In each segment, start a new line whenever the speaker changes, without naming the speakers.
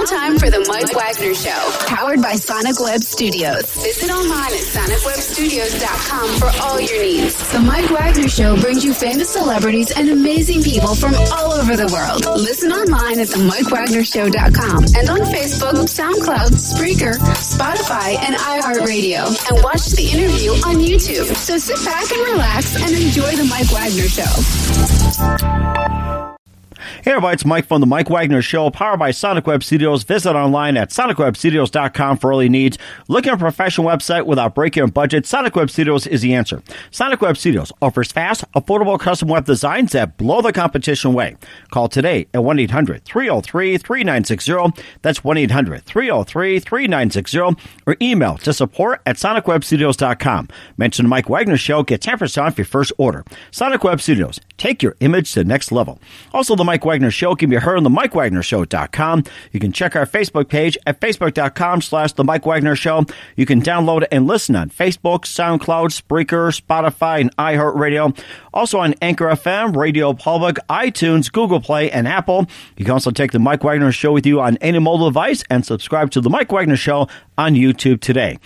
now time for the Mike Wagner Show, powered by Sonic Web Studios. Visit online at sonicwebstudios.com for all your needs. The Mike Wagner Show brings you famous celebrities and amazing people from all over the world. Listen online at themikewagnershow.com and on Facebook, SoundCloud, Spreaker, Spotify, and iHeartRadio. And watch the interview on YouTube. So sit back and relax and enjoy the Mike Wagner Show.
Hey everybody, it's Mike from the Mike Wagner Show, powered by Sonic Web Studios. Visit online at sonicwebstudios.com for all your needs. Looking at a professional website without breaking your budget? Sonic Web Studios is the answer. Sonic Web Studios offers fast, affordable custom web designs that blow the competition away. Call today at 1-800-303-3960. That's 1-800-303-3960. Or email to support at sonicwebstudios.com. Mention the Mike Wagner Show. Get 10% off your first order. Sonic Web Studios. Take your image to the next level. Also, the Mike Wagner Show can be heard on the MikeWagnerShow.com. You can check our Facebook page at Facebook.com/The Mike Wagner Show. You can download and listen on Facebook, SoundCloud, Spreaker, Spotify, and iHeartRadio. Also on Anchor FM, Radio Public, iTunes, Google Play, and Apple. You can also take the Mike Wagner Show with you on any mobile device and subscribe to the Mike Wagner Show on YouTube today.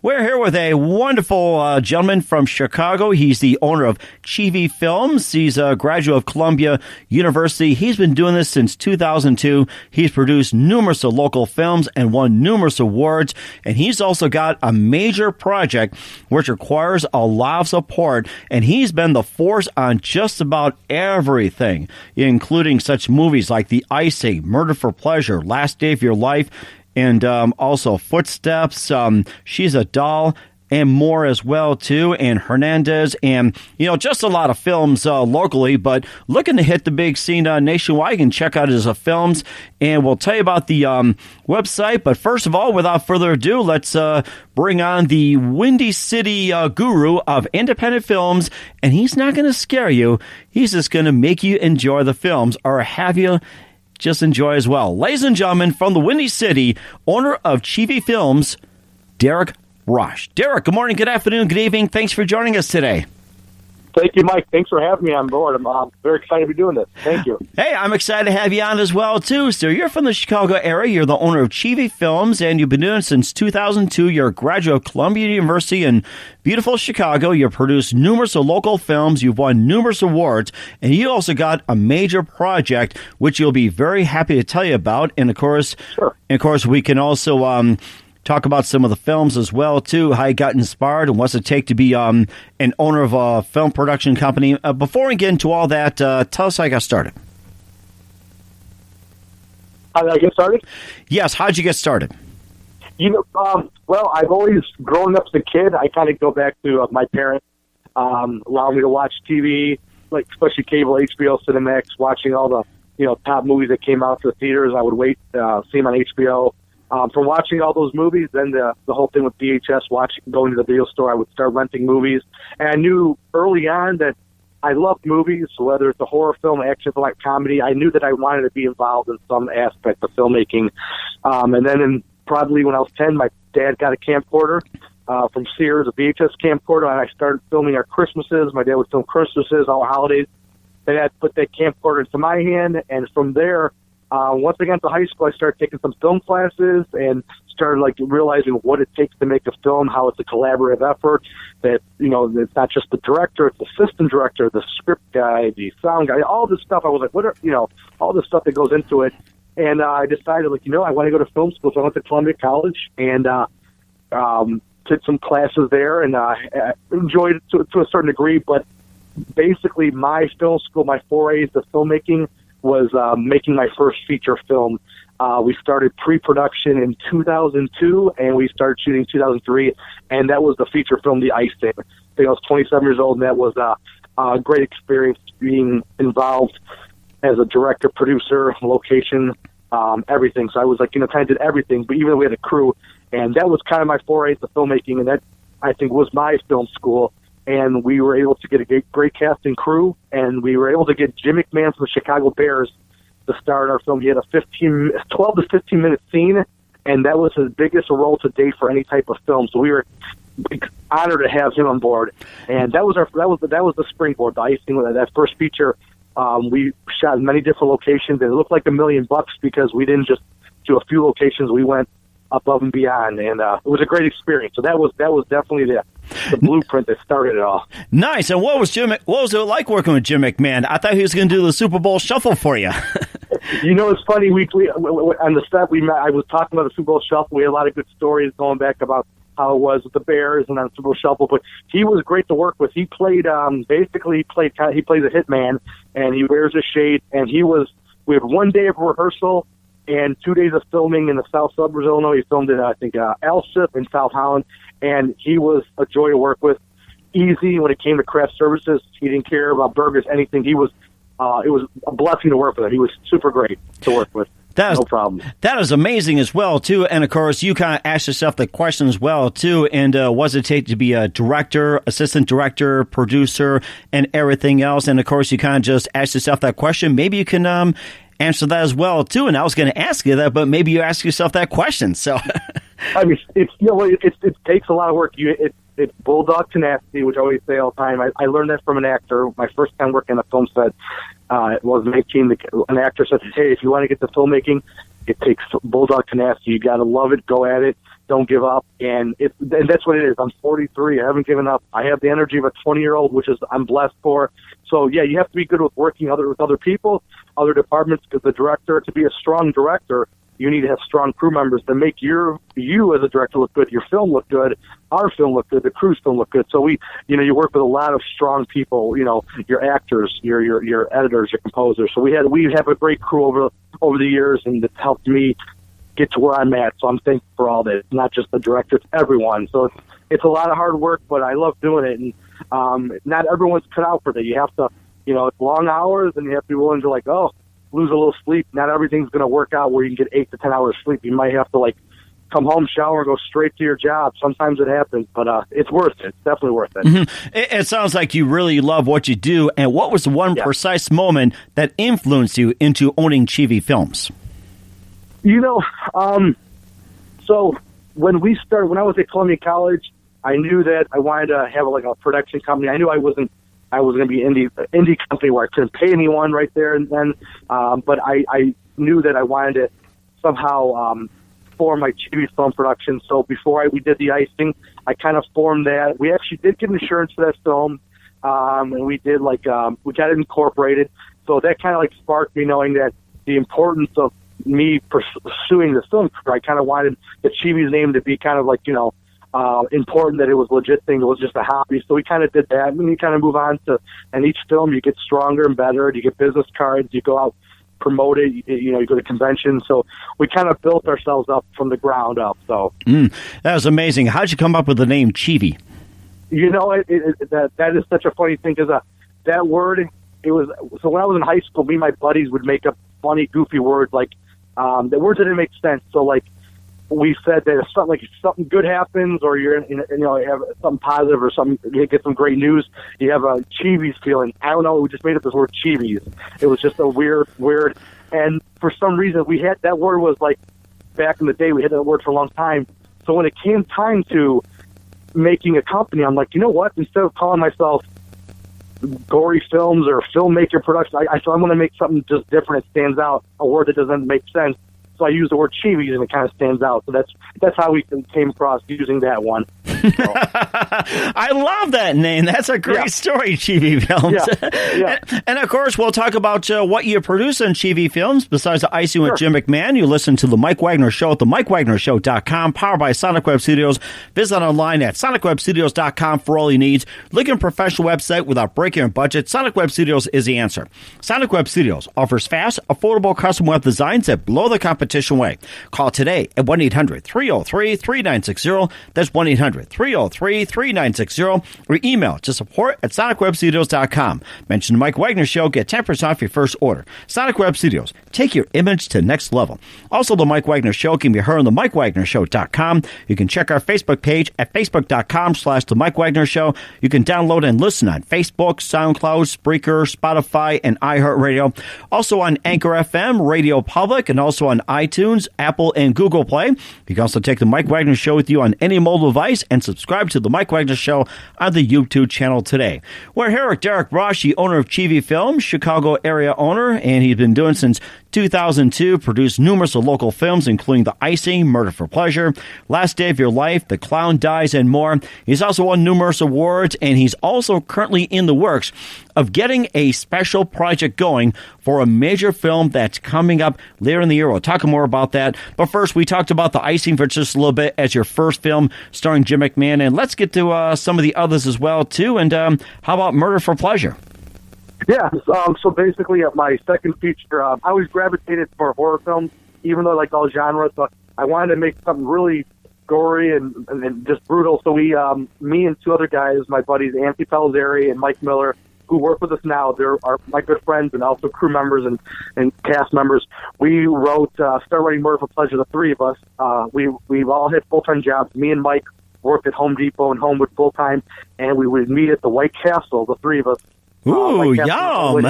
We're here with a wonderful gentleman from Chicago. He's the owner of Cheevies Films. He's a graduate of Columbia University. He's been doing this since 2002. He's produced numerous local films and won numerous awards. And he's also got a major project which requires a lot of support. And he's been the force on just about everything, including such movies like The Icing, Murder for Pleasure, Last Day of Your Life, and also Footsteps, She's a Doll, and more as well, too, and Hernandez, and, just a lot of films locally, but looking to hit the big scene nationwide. You can check out his films, and we'll tell you about the website, but first of all, without further ado, let's bring on the Windy City guru of independent films, and he's not going to scare you. He's just going to make you enjoy the films, or have you just enjoy as well. Ladies and gentlemen, from the Windy City, owner of Cheevies Films, Derek Braasch. Derek, good morning, good afternoon, good evening. Thanks for joining us today.
Thank you, Mike. Thanks for having me on board. I'm very excited to be doing this. Thank you.
Hey, I'm excited to have you on as well, too. So you're from the Chicago area. You're the owner of Cheevies Films, and you've been doing it since 2002. You're a graduate of Columbia University in beautiful Chicago. You've produced numerous local films. You've won numerous awards, and you also got a major project, which you'll be very happy to tell you about. And, of course, we can also talk about some of the films as well, too, how you got inspired and what's it take to be an owner of a film production company. Before we get into all that, tell us how you got started.
How did I get started?
Yes, how'd you get started?
Well, I've always grown up as a kid. I kind of go back to my parents allowing me to watch TV, like especially cable, HBO, Cinemax, watching all the top movies that came out to the theaters. I would wait, see them on HBO. From watching all those movies, then the whole thing with VHS, going to the video store, I would start renting movies. And I knew early on that I loved movies, whether it's a horror film, action film, comedy. I knew that I wanted to be involved in some aspect of filmmaking. And then probably when I was 10, my dad got a camcorder from Sears, a VHS camcorder, and I started filming our Christmases. My dad would film Christmases, all holidays. Then I put that camcorder into my hand, and from there, once I got to high school, I started taking some film classes and started realizing what it takes to make a film, how it's a collaborative effort, that, it's not just the director, it's the assistant director, the script guy, the sound guy, all this stuff. I was like, all this stuff that goes into it. And I decided, I want to go to film school. So I went to Columbia College and took some classes there, and enjoyed it to a certain degree. But basically, my film school, my forays to filmmaking was making my first feature film. We started pre-production in 2002, and we started shooting in 2003, and that was the feature film, The Icing. I think I was 27 years old, and that was a great experience being involved as a director, producer, location, everything. So I was kind of did everything, but even though we had a crew, and that was kind of my foray into filmmaking, and that, I think, was my film school. And we were able to get a great cast and crew, and we were able to get Jim McMahon from the Chicago Bears to star in our film. He had a 12 to 15-minute scene, and that was his biggest role to date for any type of film. So we were honored to have him on board, and that was the springboard, The Icing, that first feature. We shot in many different locations, and it looked like $1 million because we didn't just do a few locations. We went above and beyond, and it was a great experience. So that was definitely the blueprint that started it all.
Nice. And what was it like working with Jim McMahon? I thought he was going to do the Super Bowl Shuffle for you.
It's funny. We on the set we met. I was talking about the Super Bowl Shuffle. We had a lot of good stories going back about how it was with the Bears and on Super Bowl Shuffle. But he was great to work with. He played he plays a hitman, and he wears a shade. And we had 1 day of rehearsal and 2 days of filming in the South Suburbs of Illinois. He filmed in, I think, Alsip in South Holland, and he was a joy to work with. Easy when it came to craft services. He didn't care about burgers, anything. It was a blessing to work with him. He was super great to work with. No problem.
That is amazing as well, too. And, of course, you kind of asked yourself the question as well, too. And what does it take to be a director, assistant director, producer, and everything else? And, of course, you kind of just asked yourself that question. Maybe you can answer that as well, too. And I was going to ask you that, but maybe you ask yourself that question. So,
I mean, it takes a lot of work. It's bulldog tenacity, which I always say all the time. I learned that from an actor. My first time working on a film set, it was 19. An actor said, "Hey, if you want to get to filmmaking, it takes bulldog tenacity. You got to love it, go at it, don't give up." And that's what it is. I'm 43. I haven't given up. I have the energy of a 20-year-old, which is I'm blessed for. So yeah, you have to be good with working with other people, other departments. Because the director, to be a strong director, you need to have strong crew members to make you as a director look good, your film look good, our film look good, the crew's film look good. So you work with a lot of strong people, your actors, your editors, your composers. So we have a great crew over the years, and it's helped me get to where I'm at. So I'm thankful for all that. It's not just the director, it's everyone. So it's a lot of hard work, but I love doing it. And not everyone's cut out for that. You have to, it's long hours, and you have to be willing to lose a little sleep. Not everything's going to work out where you can get 8 to 10 hours sleep. You might have to come home, shower, and go straight to your job. Sometimes it happens, but it's worth it. It's definitely worth it.
Mm-hmm. It sounds like you really love what you do. And what was the one precise moment that influenced you into owning Cheevies Films?
So when I was at Columbia College, I knew that I wanted to have a production company. I knew I wasn't going to be an indie company where I couldn't pay anyone right there and then. But I knew that I wanted to somehow form my Cheevies Film production. So before we did the Icing, I kind of formed that. We actually did get insurance for that film, and we did we got it incorporated. So that kind of sparked me knowing that the importance of me pursuing the film career. I kind of wanted the Cheevies name to be kind of important, that it was legit thing. It was just a hobby. So we kind of did that. And you kind of move on to, and each film you get stronger and better. You get business cards. You go out, promote it. You go to conventions. So we kind of built ourselves up from the ground up. So
that was amazing. How'd you come up with the name Cheevies?
That is such a funny thing because that word. It was so when I was in high school, me and my buddies would make up funny, goofy words the words that didn't make sense. So we said that if something good happens, or you have something positive, or something, you get some great news, you have a Cheevies feeling. I don't know. We just made up this word Cheevies. It was just a weird, and for some reason we had that word was back in the day. We had that word for a long time. So when it came time to making a company, I'm like, you know what? Instead of calling myself Gory Films or Filmmaker Production, I thought I'm going to make something just different. It stands out, a word that doesn't make sense. So I use the word Cheevies, and it kind of stands out. So that's how we came across using that one. So.
I love that name. That's a great story, Cheevies Films.
Yeah.
And of course, we'll talk about what you produce on Cheevies Films. Besides the Icing with Jim McMahon, you listen to the Mike Wagner Show at the MikeWagnerShow.com, powered by Sonic Web Studios. Visit online at SonicWebStudios.com for all your needs. Look at a professional website without breaking your budget. Sonic Web Studios is the answer. Sonic Web Studios offers fast, affordable custom web designs that blow the competition away. Call today at 1-800-303-3960. That's 1-800-303-3960. Or email to support@SonicWebStudios.com. Mention the Mike Wagner Show. Get 10% off your first order. Sonic Web Studios. Take your image to the next level. Also, the Mike Wagner Show can be heard on the MikeWagnerShow.com. You can check our Facebook page at Facebook.com/The Mike Wagner Show. You can download and listen on Facebook, SoundCloud, Spreaker, Spotify, and iHeartRadio. Also on Anchor FM, Radio Public, and also on iTunes, Apple, and Google Play. You can also take the Mike Wagner Show with you on any mobile device and subscribe to The Mike Wagner Show on the YouTube channel today. We're here with Derek Braasch, the owner of Cheevies Films, Chicago area owner, and he's been doing since 2002, produced numerous local films, including The Icing, Murder for Pleasure, Last Day of Your Life, The Clown Dies, and more. He's also won numerous awards, and he's also currently in the works of getting a special project going for a major film that's coming up later in the year. We'll talk more about that. But first, we talked about The Icing for just a little bit as your first film starring Jim McMahon, and let's get to some of the others as well, too. And how about Murder for Pleasure?
Yeah, so basically my second feature, I always gravitated for horror films, even though I like all genres, but I wanted to make something really gory and just brutal. So we, me and two other guys, my buddies, Anthony Pellizzeri and Mike Miller, who work with us now, they're my good friends and also crew members and cast members. We started writing Murder for Pleasure, the three of us. We've all had full-time jobs. Me and Mike worked at Home Depot and Homewood full-time, and we would meet at the White Castle, the three of us.
Ooh, yum!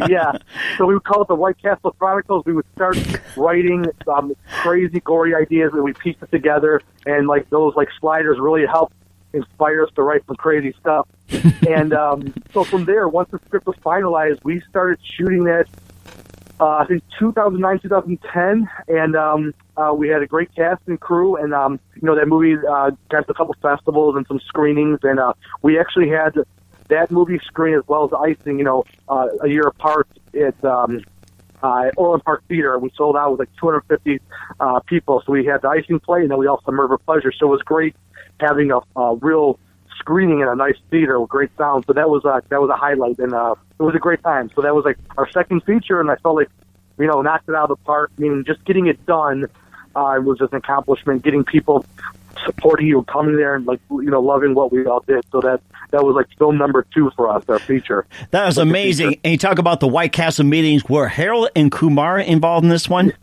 Yeah, so we would call it the White Castle Chronicles. We would start writing crazy, gory ideas, and we piece it together, and those sliders really helped inspire us to write some crazy stuff. And so from there, once the script was finalized, we started shooting that, I think 2009, 2010, and we had a great cast and crew, and that movie got to a couple festivals and some screenings, and we actually had that movie screen as well as Icing, a year apart at Orland Park Theater. We sold out with 250 people, so we had the Icing play, and then we also had Murder for Pleasure. So it was great having a real screening in a nice theater with great sound. So that was a highlight, and it was a great time. So that was our second feature, and I felt knocked it out of the park. I mean, just getting it done was just an accomplishment. Getting people supporting you, coming there, and loving what we all did. So that was film number 2 for us, our feature. That was
amazing. And you talk about the White Castle meetings. Were Harold and Kumar involved in this one?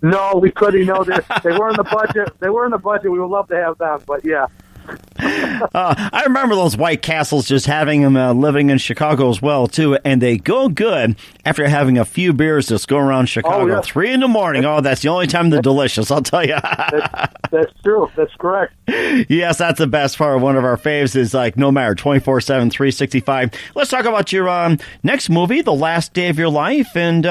No, we couldn't. They were in the budget. They were in the budget. We would love to have them, but yeah.
I remember those White Castles, just having them living in Chicago as well, too, and they go good after having a few beers just go around Chicago.
Oh, yeah.
3 in the morning. That's the only time they're delicious, I'll tell you.
That's true. That's correct.
Yes, that's the best part. One of our faves is no matter, 24/7, 365. Let's talk about your next movie, The Last Day of Your Life, and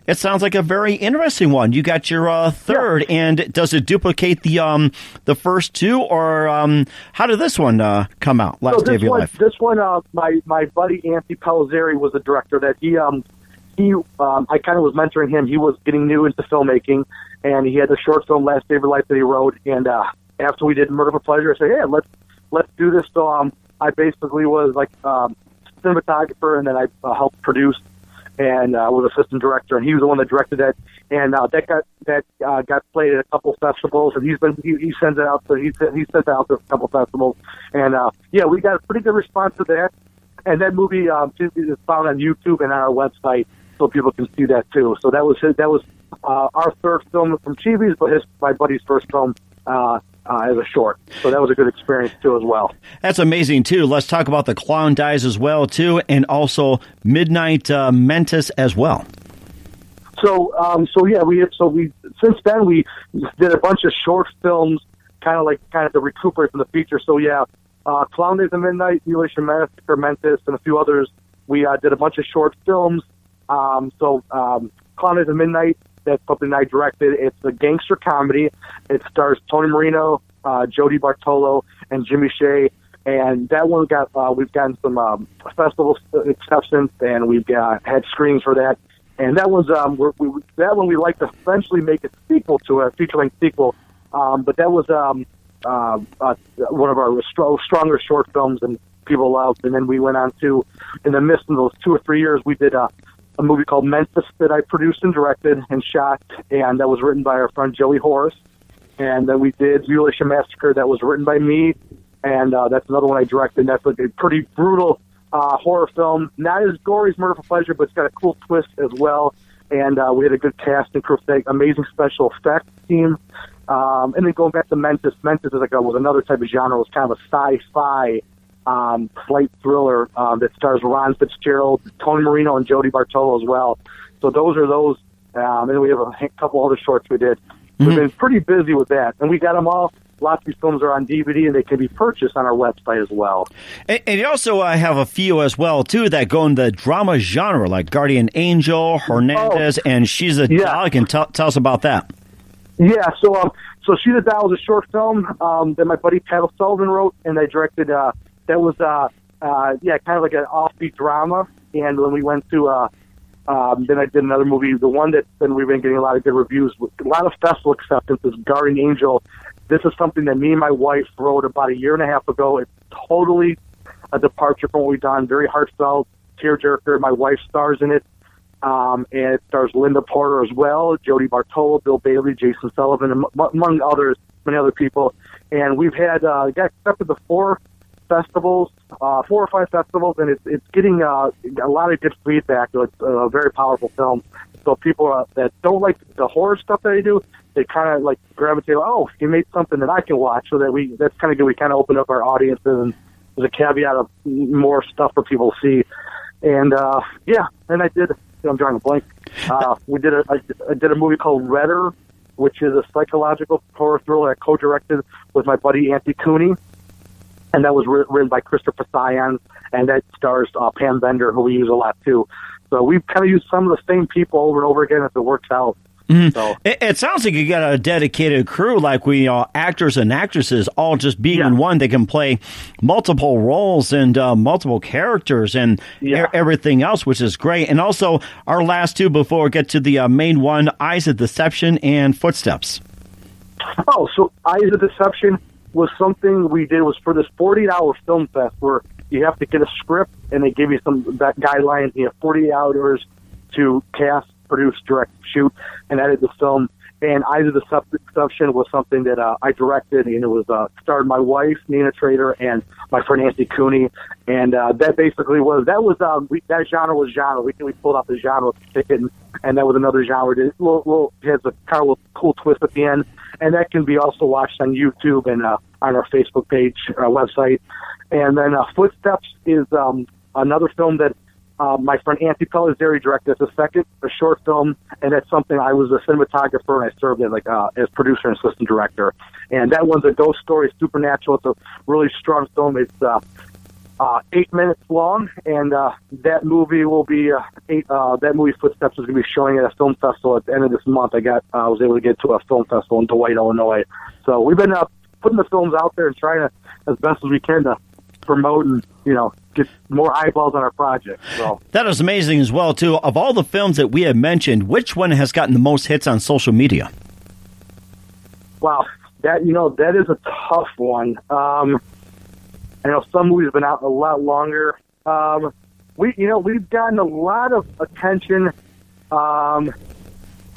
it sounds like a very interesting one. You got your third, and does it duplicate the first two, or how did this one come out? Last Day of Your Life.
This one, my buddy Anthony Pellizzeri was the director. That I kind of was mentoring him. He was getting new into filmmaking, and he had a short film, Last Day of Your Life, that he wrote. And after we did Murder for Pleasure, I said, "Hey, let's do this." So I basically was cinematographer, and then I helped produce and was assistant director, and he was the one that directed it. And that got played at a couple festivals, and he sends it out. So he sent it out to a couple festivals, and we got a pretty good response to that. And that movie is found on YouTube and on our website, so people can see that too. So that was our third film from Cheevies, but my buddy's first film as a short. So that was a good experience too as well.
That's amazing too. Let's talk about The Clown Dies as well too, and also Midnight Mentis as well.
So we since then we did a bunch of short films, kind of to recuperate from the feature. So Clown Days of Midnight, Mutilation Massacre, Mentis, and a few others. We did a bunch of short films. Clown Days of Midnight, that's something I directed. It's a gangster comedy. It stars Tony Marino, Jody Bartolo, and Jimmy Shea. And that one we've gotten some festival acceptance, and we've had screenings for that. And that was we'd like to eventually make a sequel to a feature-length sequel. But that was one of our stronger short films, and people loved. And then we went on to, in the midst of those 2 or 3 years, we did a movie called Mentis that I produced and directed and shot, and that was written by our friend Joey Horace. And then we did Mutilation Massacre that was written by me, and that's another one I directed. And that's a pretty brutal horror film, not as gory as Murder for Pleasure, but it's got a cool twist as well. And we had a good cast and crew, amazing special effects team. And then going back to Mentis was another type of genre. It was kind of a sci-fi flight thriller that stars Ron Fitzgerald, Tony Marino, and Jody Bartolo as well. So those are those. And then we have a couple other shorts we did. We've been pretty busy with that, and we got them all lots of these films are on DVD, and they can be purchased on our website as well.
And you also have a few as well, too, that go in the drama genre, like Guardian Angel, Hernandez, and She's a Doll. You can tell us about that.
Yeah, so She's a Doll was a short film that my buddy Pat Sullivan wrote, and I directed. That was, kind of like an offbeat drama. And when we went to, then I did another movie, the one that we've been getting a lot of good reviews, with a lot of festival acceptance, is Guardian Angel. This is something that me and my wife wrote about a year and a half ago. It's totally a departure from what we've done. Very heartfelt, tearjerker. My wife stars in it. And it stars Linda Porter as well, Jody Bartolo, Bill Bailey, Jason Sullivan, and among others, many other people. And we've had got accepted to 4 or 5 festivals, and it's getting a lot of good feedback. So it's a very powerful film. So people that don't like the horror stuff that I do, they kind of like gravitate. Oh, you made something that I can watch. So that's kind of good. We kind of open up our audiences, and there's a caveat of more stuff for people to see. And and I did. I'm drawing a blank. I did a movie called Redder, which is a psychological horror thriller I co-directed with my buddy Anthony Cooney, and that was written by Christopher Sions, and that stars Pam Bender, who we use a lot too. So we've kind of used some of the same people over and over again if it works out.
Mm-hmm.
So
it sounds like you got a dedicated crew, like we actors and actresses all just being in one. They can play multiple roles and multiple characters and everything else, which is great. And also, our last 2 before we get to the main one, Eyes of Deception and Footsteps.
Oh, so Eyes of Deception was something we did. Was for this 40-hour film fest where you have to get a script and they give you some guidelines. You have 48 hours to cast, produce, direct, shoot, and edit the film. And Eyes of Deception was something that I directed, and it was starred my wife, Nina Trader, and my friend Anthony Cooney. And that basically was that genre was genre. We pulled out the genre ticket, and that was another genre. It has a kind of a cool twist at the end, and that can be also watched on YouTube and on our Facebook page, our website. And then Footsteps is another film that my friend Anthony Pellizzeri directed. It's a short film, and that's something I was a cinematographer, and I served as producer and assistant director. And that one's a ghost story, supernatural. It's a really strong film. It's 8 minutes long, and that movie will be that movie Footsteps is going to be showing at a film festival at the end of this month. I was able to get to a film festival in Dwight, Illinois. So we've been putting the films out there and trying to, as best as we can, to promote and get more eyeballs on our project. So
that is amazing as well too. Of all the films that we have mentioned, which one has gotten the most hits on social media?
Wow, that is a tough one. I know some movies have been out a lot longer. We've gotten a lot of attention. I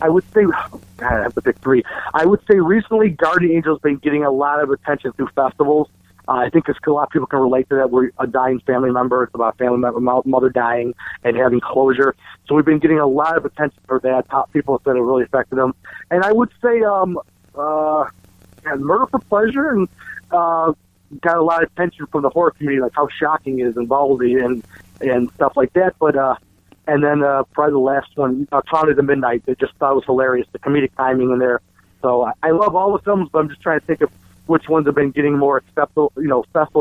would say, God, I have to pick 3. I would say recently, Guardian Angel's been getting a lot of attention through festivals. I think a lot of people can relate to that. We're a dying family member. It's about family member, mother dying and having closure. So we've been getting a lot of attention for that. Top people that have really affected them. And I would say Murder for Pleasure and got a lot of attention from the horror community, like how shocking it is and ballsy and stuff like that. But and then probably the last one, Clown at Midnight, I just thought it was hilarious, the comedic timing in there. So I love all the films, but I'm just trying to think of which ones have been getting more festival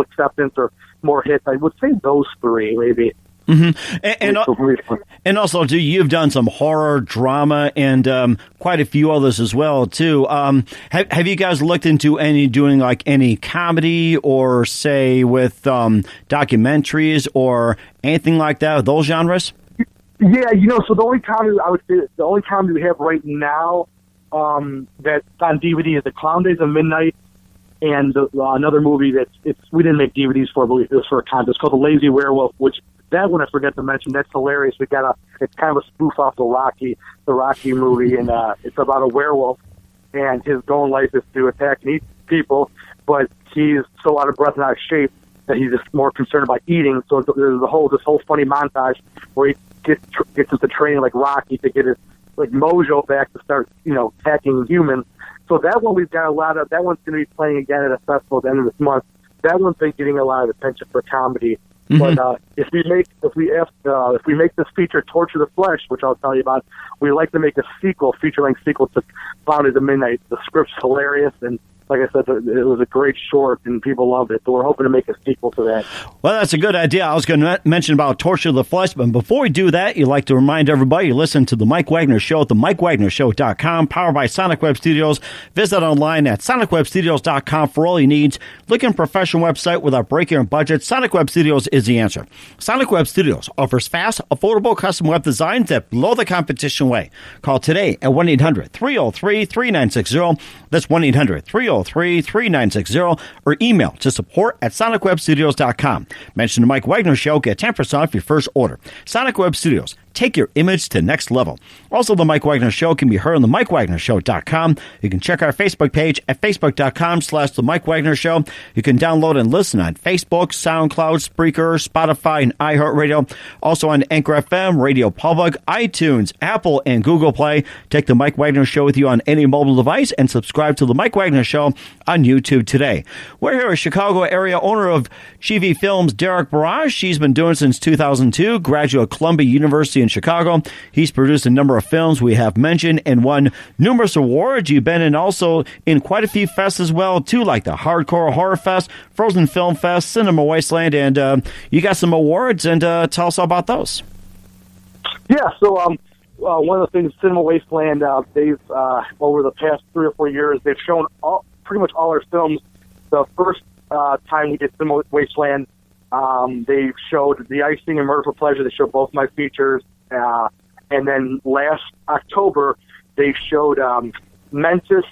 acceptance or more hits. I would say those 3, maybe.
Mm-hmm. And also, too, you've done some horror, drama, and quite a few others as well, too. Have you guys looked into doing any comedy or, say, with documentaries or anything like that, those genres?
Yeah, so the only comedy we have right now that's on DVD is The Clown Days of Midnight, and another movie we didn't make DVDs for, but it was for a contest. It's called The Lazy Werewolf, which that one I forgot to mention. That's hilarious. It's kind of a spoof off the Rocky movie, and it's about a werewolf, and his goal in life is to attack and eat people, but he's so out of breath and out of shape that he's just more concerned about eating. So there's this whole funny montage where he gets into training like Rocky to get his mojo back to start attacking humans. So that one we've got a lot of. That one's going to be playing again at a festival at the end of this month. That one's been getting a lot of attention for comedy. Mm-hmm. But if we make this feature Torture the Flesh, which I'll tell you about, we like to make a feature-length sequel to Clown at Midnight. The script's hilarious, and like I said, it was a great short, and people loved it. So we're hoping to make a sequel to that.
Well, that's a good idea. I was going to mention about Torture of the Flesh, but before we do that, you'd like to remind everybody you listen to The Mike Wagner Show at themikewagnershow.com, powered by Sonic Web Studios. Visit online at sonicwebstudios.com for all your needs. Looking for a professional website without breaking your budget? Sonic Web Studios is the answer. Sonic Web Studios offers fast, affordable custom web designs that blow the competition away. Call today at 1-800-303-3960. That's 1-800-303-3960, or email to support@sonicwebstudios.com. Mention the Mike Wagner Show, get 10% off your first order. Sonic Web Studios. Take your image to the next level. Also, The Mike Wagner Show can be heard on themikewagnershow.com. You can check our Facebook page at facebook.com/The Mike Wagner Show. You can download and listen on Facebook, SoundCloud, Spreaker, Spotify, and iHeartRadio. Also on Anchor FM, Radio Public, iTunes, Apple, and Google Play. Take The Mike Wagner Show with you on any mobile device and subscribe to The Mike Wagner Show on YouTube today. We're here with Chicago area owner of Cheevies Films, Derek Braasch. He's been doing it since 2002, graduate of Columbia University in Chicago. He's produced a number of films we have mentioned and won numerous awards. You've been also in quite a few fests as well, too, like the Hardcore Horror Fest, Frozen Film Fest, Cinema Wasteland, and you got some awards, and tell us all about those.
Yeah, so one of the things, Cinema Wasteland, they've, over the past 3 or 4 years, they've shown pretty much all our films. The first time we did Cinema Wasteland, they showed The Icing and Murder for Pleasure. They showed both my features. And then last October, they showed Mentis,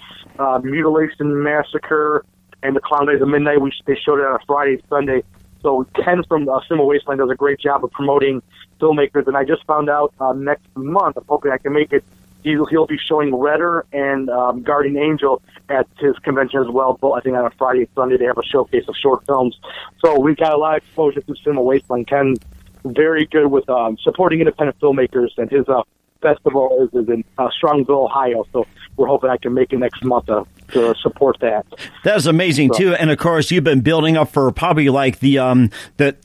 Mutilation Massacre, and The Clown Days of Midnight. They showed it on a Friday and Sunday. So Ken from Cinema Wasteland does a great job of promoting filmmakers. And I just found out next month, I'm hoping I can make it, he'll be showing Redder and Guardian Angel at his convention as well. Both, I think on a Friday and Sunday they have a showcase of short films. So we got a lot of exposure to Cinema Wasteland. Ken's very good with supporting independent filmmakers, and his festival is in Strongville, Ohio. So we're hoping I can make it next month to support that. That's
amazing too. And of course, you've been building up for probably like the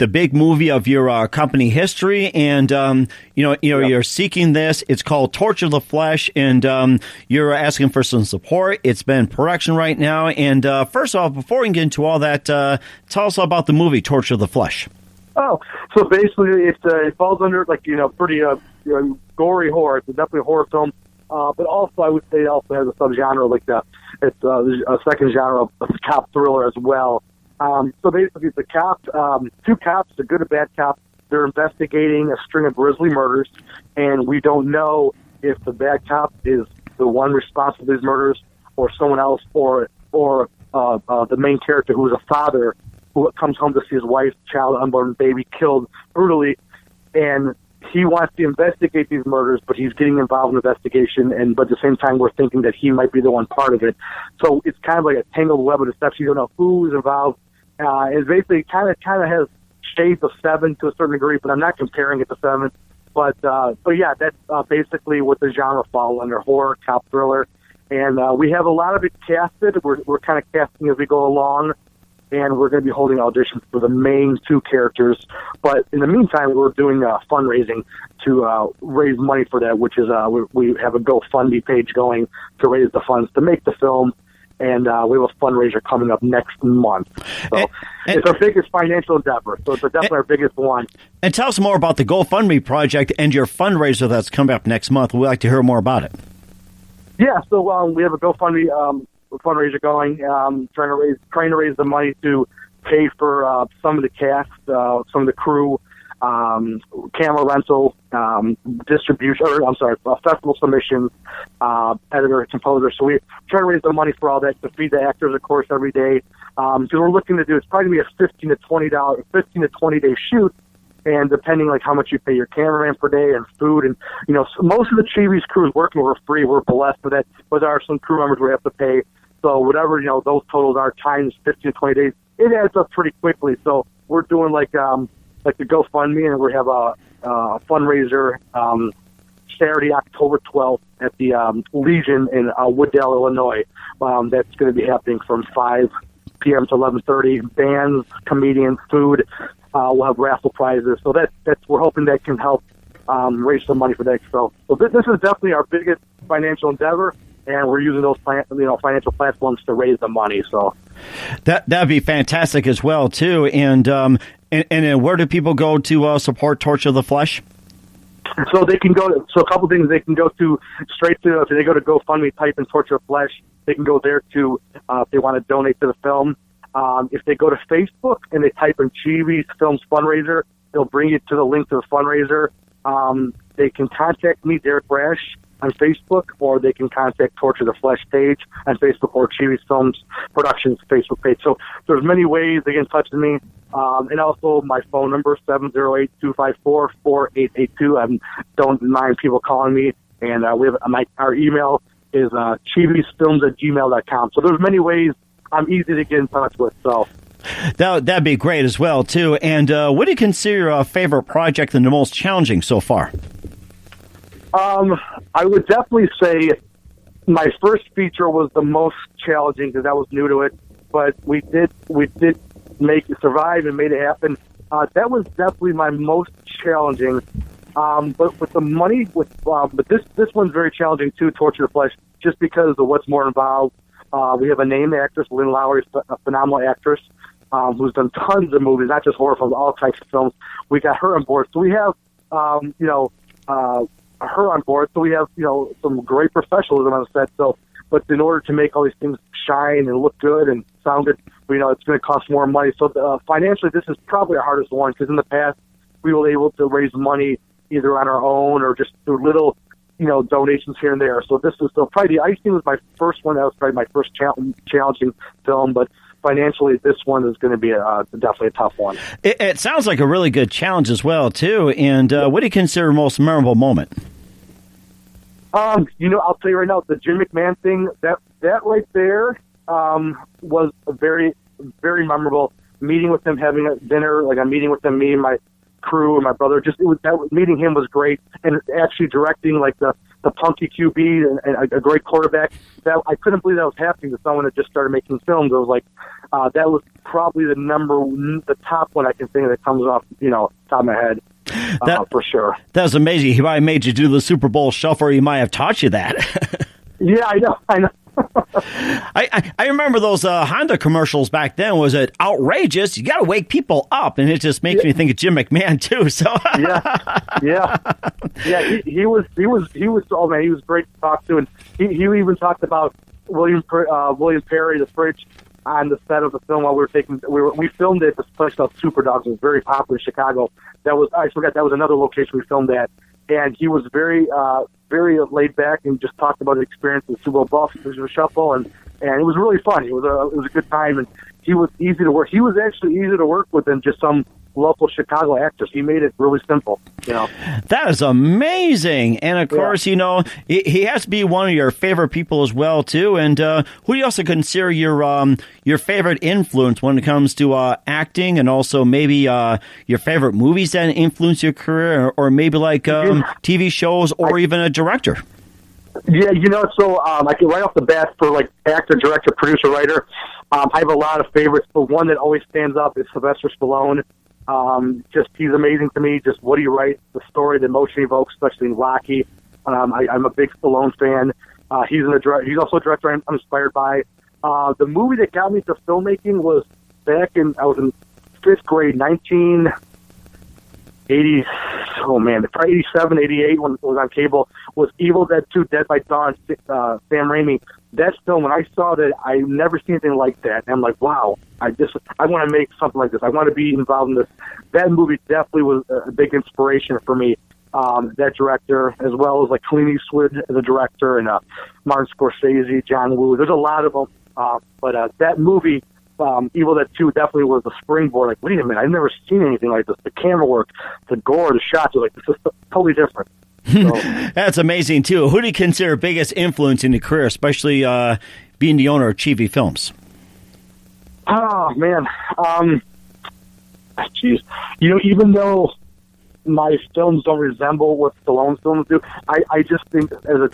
big movie of your company history, and
Yep.
You're seeking this. It's called Torture of the Flesh, and you're asking for some support. It's been in production right now. And first off, before we get into all that, tell us about the movie Torture of the Flesh.
Oh, so basically it falls under pretty gory horror. It's definitely a horror film, but also I would say it also has a subgenre it's a second genre of cop thriller as well. So basically it's a cop, two cops, a good and bad cop. They're investigating a string of grisly murders, and we don't know if the bad cop is the one responsible for these murders or someone else, or the main character who is a father who comes home to see his wife's child, unborn baby, killed brutally, and he wants to investigate these murders, but he's getting involved in the investigation, but at the same time, we're thinking that he might be the one part of it. So it's kind of like a tangled web of deception. You don't know who's involved. It basically kind of has shades of Seven to a certain degree, but I'm not comparing it to Seven. But yeah, that's basically what the genre falls under: horror, cop thriller, and we have a lot of it casted. We're kind of casting as we go along. And we're going to be holding auditions for the main two characters. But in the meantime, we're doing fundraising to raise money for that, which is we have a GoFundMe page going to raise the funds to make the film. And we have a fundraiser coming up next month. So it's our biggest financial endeavor. So it's definitely our biggest one.
And tell us more about the GoFundMe project and your fundraiser that's coming up next month. We'd like to hear more about it.
Yeah, so we have a GoFundMe fundraiser going, trying to raise the money to pay for some of the cast, some of the crew, camera rental, distribution, festival submissions, editor, composer. So we try to raise the money for all that to feed the actors, of course, every day. So we're looking to do, it's probably going to be a $15 to 20 day shoot. And depending how much you pay your cameraman per day and food, and most of the Cheevies crew is working for free. We're blessed with that, but there are some crew members we have to pay. So whatever those totals are times 15 to 20 days, it adds up pretty quickly. So we're doing the GoFundMe, and we have a fundraiser Saturday, October 12th at the Legion in Wooddale, Illinois. That's going to be happening from 5 p.m. to 11:30. Bands, comedians, food. We'll have raffle prizes. So we're hoping that can help raise some money for that. So this is definitely our biggest financial endeavor. and we're using those financial platforms to raise the money. So
that'd be fantastic as well too. And where do people go to support Torch of the Flesh?
So they can go. So a couple things they can go to straight to. If they go to GoFundMe, type in Torch of the Flesh. They can go there too if they want to donate to the film. If they go to Facebook and they type in Cheevies Films fundraiser, they'll bring you to the link to the fundraiser. They can contact me, Derek Braasch, on Facebook, or they can contact Torch of the Flesh page on Facebook or Cheevies Films Productions Facebook page. So there's many ways they get in touch with me. And also my phone number, 708-254-4882. I don't mind people calling me. And we have our email is cheeviesfilms@gmail.com. So there's many ways I'm easy to get in touch with. So
that'd be great as well too. And what do you consider your favorite project and the most challenging so far?
I would definitely say my first feature was the most challenging because I was new to it, but we did make it survive and made it happen. That was definitely my most challenging. But with the money, but this one's very challenging too, Torch of the Flesh, just because of what's more involved. We have a named actress, Lynn Lowry, a phenomenal actress, who's done tons of movies, not just horror films, all types of films. We got her on board, so we have her on board. So we have some great professionalism on the set. So, but in order to make all these things shine and look good and sound good, it's going to cost more money. So financially, this is probably our hardest one because in the past we were able to raise money either on our own or just through little, donations here and there. So this is probably the Icing was my first one. That was probably my first challenging film, but financially, this one is going to be definitely a tough one.
It sounds like a really good challenge as well, too. And what do you consider most memorable moment?
I'll tell you right now, the Jim McMahon thing, that right there was a very, very memorable. Meeting with him, having a dinner, like I'm meeting with him, me and my crew and my brother. Meeting him was great, and actually directing like the punky QB and a great quarterback. That I couldn't believe that was happening to someone that just started making films. It was like that was probably the top one I can think of that comes off top of my head. For sure. That
was amazing. He might have made you do the Super Bowl shuffle, or he might have taught you that.
Yeah, I know.
I remember those Honda commercials back then. Was it outrageous? You got to wake people up, and it just makes me think of Jim McMahon too. So
yeah. He was. Oh man, he was great to talk to, and he even talked about William Perry, the fridge, on the set of the film while we filmed it at this place called Super Dogs. It was very popular in Chicago. That was another location we filmed at, and he was very laid back and just talked about his experience with Super Bowl Buff, Shuffle, and it was really fun. It was a good time, and he was easy to work. He was actually easier to work with than just some local Chicago actors. He made it really simple.
That is amazing. And of course, he has to be one of your favorite people as well too. And who do you also consider your favorite influence when it comes to acting, and also maybe your favorite movies that influence your career, or maybe like TV shows, or even a director?
Yeah, so I can right off the bat for like actor, director, producer, writer. I have a lot of favorites, but one that always stands up is Sylvester Stallone. He's amazing to me. Just what he writes, the story, the emotion he evokes, especially in Rocky. I'm a big Stallone fan. He's also a director I'm inspired by. The movie that got me to filmmaking was I was in fifth grade, 1980. Oh man, probably 87, 88 when it was on cable. Was Evil Dead 2: Dead by Dawn, Sam Raimi. That film, when I saw that, I never seen anything like that. And I'm like, wow, I want to make something like this. I want to be involved in this. That movie definitely was a big inspiration for me. That director, as well as like Clint Eastwood as a director, and Martin Scorsese, John Woo. There's a lot of them. But that movie, Evil Dead 2, definitely was a springboard. Like, wait a minute, I've never seen anything like this. The camera work, the gore, the shots, like, this is totally different. So,
that's amazing too. Who do you consider biggest influence in your career, especially being the owner of Cheevies Films?
Oh man, geez, even though my films don't resemble what Stallone's films do, I just think as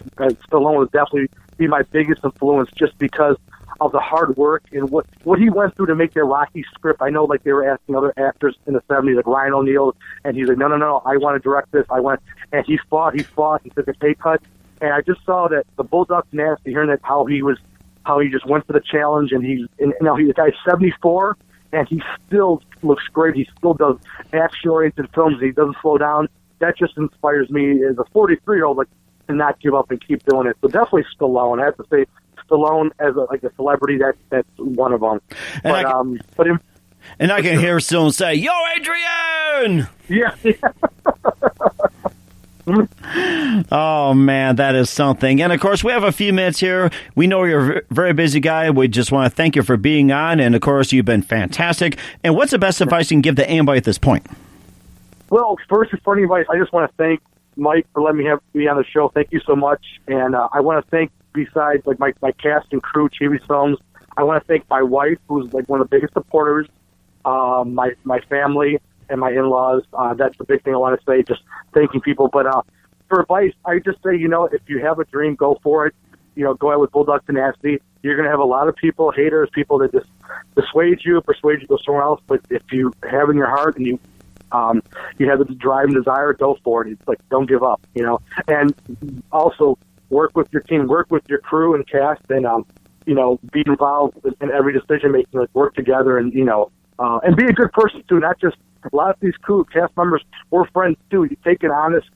Stallone would definitely be my biggest influence, just because of the hard work and what he went through to make their Rocky script. I know, like, they were asking other actors in the 70s, like Ryan O'Neal, and he's like, no, I want to direct this. And he fought, he took a pay cut, And I just saw that the Bulldog Nasty, hearing that how he just went for the challenge, and the guy's 74, and he still looks great. He still does action-oriented films. He doesn't slow down. That just inspires me as a 43-year-old, like, to not give up and keep doing it. So definitely Stallone. I have to say, Stallone as a celebrity, that's one of them.
And I can hear Stallone say, "Yo, Adrian!"
Yeah.
Oh, man, that is something. And, of course, we have a few minutes here. We know you're a very busy guy. We just want to thank you for being on. And, of course, you've been fantastic. And what's the best advice you can give to anybody at this point?
Well, first and foremost, advice, I just want to thank Mike for letting me be on the show. Thank you so much. And I want to thank, besides like my cast and crew, Cheevies Films, I want to thank my wife, who's like one of the biggest supporters, my family, and my in-laws. That's the big thing I want to say, just thanking people. But for advice, I just say, if you have a dream, go for it. Go out with Bulldog Tenacity. You're going to have a lot of people, haters, people that just persuade you to go somewhere else. But if you have in your heart and you have the drive and desire, go for it. It's like, don't give up, And also work with your team, work with your crew and cast, and be involved in every decision making. Like, work together, and and be a good person too. Not just a lot of these crew cast members. We're friends too. You take an honest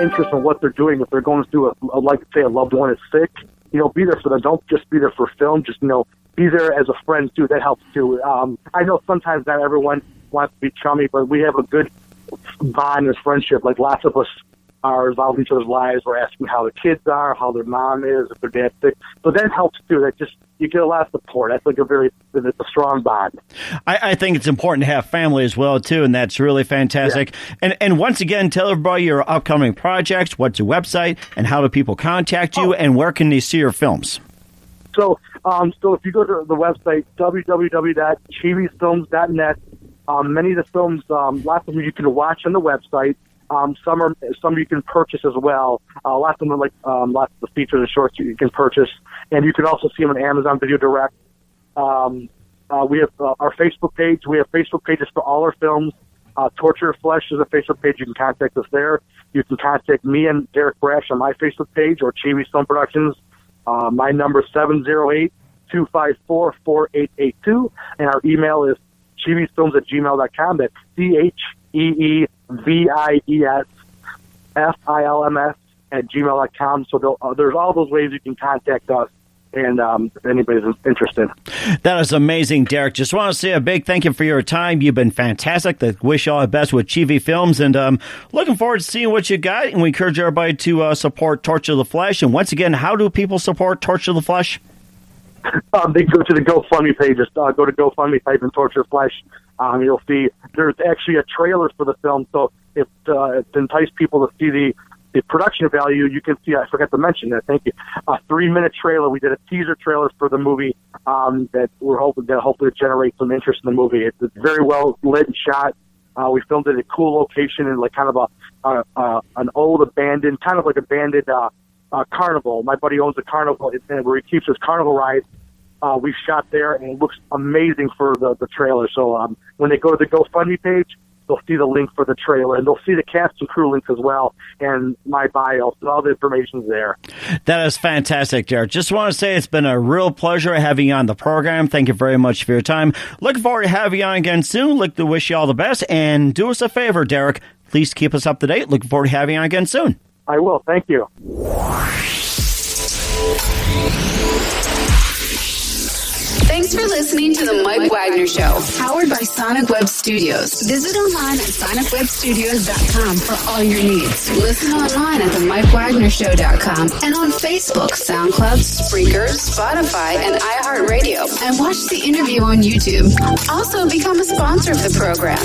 interest in what they're doing. If they're going through a loved one is sick, be there for them. Don't just be there for film. Just be there as a friend too. That helps too. I know sometimes not everyone wants to be chummy, but we have a good bond and friendship. Like, lots of us are involved in each other's lives. We're asking how the kids are, how their mom is, if their dad's sick. So that helps too. That just, you get a lot of support. That's like it's a strong bond. I think it's important to have family as well too, and that's really fantastic. Yeah. And once again, tell everybody your upcoming projects, what's your website, and how do people contact you, and where can they see your films? So if you go to the website, www.cheeviesfilms.net, many of the films, lots of them you can watch on the website. Some you can purchase as well. Lots of them are lots of the features and shorts you can purchase, and you can also see them on Amazon Video Direct. We have our Facebook page. We have Facebook pages for all our films. Torture of Flesh is a Facebook page. You can contact us there. You can contact me and Derek Braasch on my Facebook page, or Cheevies Film Productions. My number is 708-254-4882, and our email is cheeviesfilms@gmail.com. That's CheeviesFilms@gmail.com. So there's all those ways you can contact us, and if anybody's interested.
That is amazing, Derek. Just want to say a big thank you for your time. You've been fantastic. Wish you all the best with Cheevies Films, and looking forward to seeing what you got. And we encourage everybody to support Torture of the Flesh. And once again, how do people support Torture of the Flesh?
They go to the GoFundMe page. Just go to GoFundMe, type in Torture of Flesh. You'll see there's actually a trailer for the film. So if to entice people to see the production value, you can see, I forgot to mention that, thank you, a 3-minute trailer. We did a teaser trailer for the movie that we're hoping to hopefully generate some interest in the movie. It's very well lit and shot. We filmed it at a cool location in like kind of an old abandoned, kind of like abandoned carnival. My buddy owns a carnival where he keeps his carnival rides. We shot there, and it looks amazing for the trailer. So when they go to the GoFundMe page, they'll see the link for the trailer, and they'll see the cast and crew links as well, and my bio. So all the information's there.
That is fantastic, Derek. Just want to say it's been a real pleasure having you on the program. Thank you very much for your time. Looking forward to having you on again soon. Look to wish you all the best, and do us a favor, Derek. Please keep us up to date. Looking forward to having you on again soon.
I will. Thank you.
Thanks for listening to the Mike Wagner Show, powered by Sonic Web Studios. Visit online at sonicwebstudios.com for all your needs. Listen online at themikewagnershow.com and on Facebook, SoundCloud, Spreaker, Spotify, and iHeartRadio. And watch the interview on YouTube. Also, become a sponsor of the program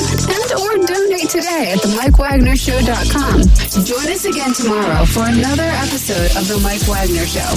or donate today at themikewagnershow.com. Join us again tomorrow for another episode of The Mike Wagner Show.